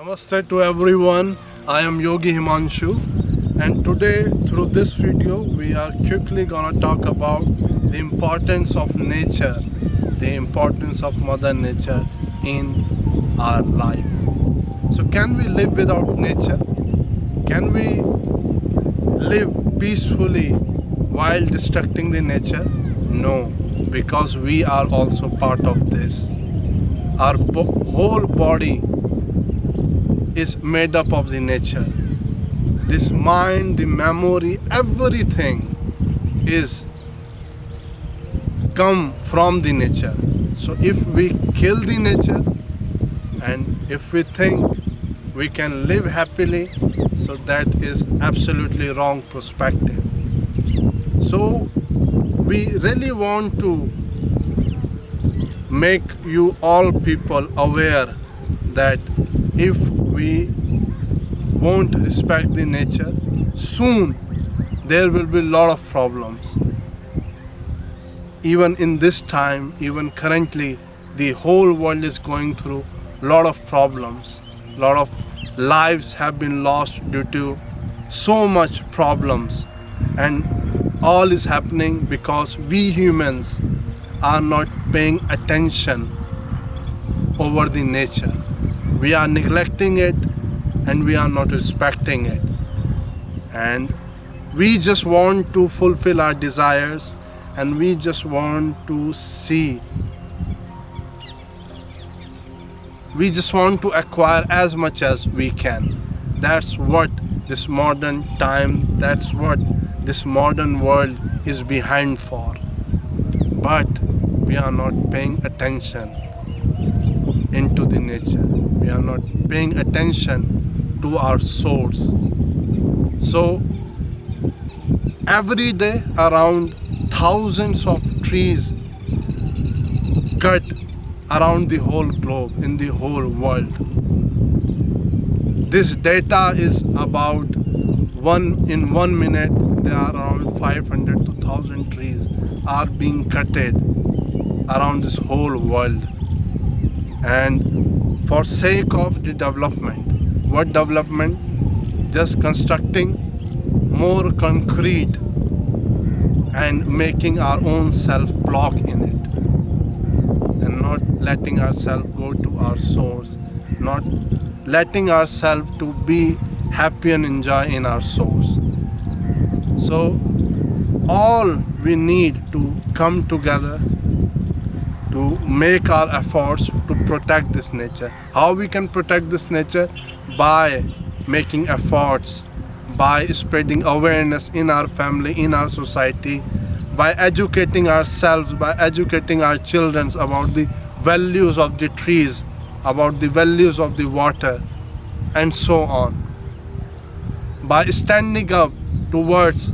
Namaste to everyone. I am Yogi Himanshu, and today through this video we are quickly gonna talk about the importance of nature, the importance of Mother Nature in our life. So can we live without nature? Can we live peacefully while destructing the nature? No, because we are also part of this. Our whole body is made up of the nature. This mind, the memory, everything is come from the nature. So if we kill the nature and if we think we can live happily, so that is absolutely wrong perspective. So we really want to make you all people aware that if we won't respect the nature, soon there will be a lot of problems. Even in this time, even currently, the whole world is going through a lot of problems. A lot of lives have been lost due to so much problems, and all is happening because we humans are not paying attention over the nature. We are neglecting it and we are not respecting it, and we just want to fulfill our desires and we just want to see, we just want to acquire as much as we can. That's what this modern time, that's what this modern world is behind for. But we are not paying attention into the nature. We are not paying attention to our source. So every day around thousands of trees cut around the whole globe, in the whole world. This data is about in 1 minute there are around 500 to 1,000 trees are being cutted around this whole world, and for sake of the development. What development? Just constructing more concrete and making our own self block in it, and not letting ourselves go to our source, not letting ourselves to be happy and enjoy in our source. So all we need to come together to make our efforts to protect this nature. How we can protect this nature? By making efforts, by spreading awareness in our family, in our society, by educating ourselves, by educating our children about the values of the trees, about the values of the water, and so on. By standing up towards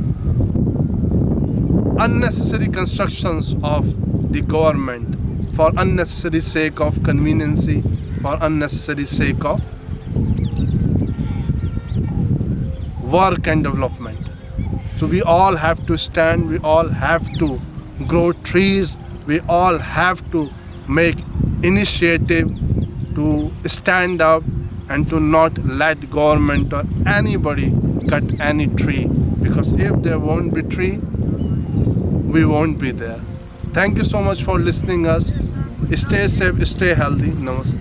unnecessary constructions of the government for unnecessary sake of conveniency, for unnecessary sake of work and development. So we all have to stand, we all have to grow trees, we all have to make initiative to stand up and to not let government or anybody cut any tree, because if there won't be tree, we won't be there. Thank you so much for listening us. Stay safe, stay healthy. Namaste.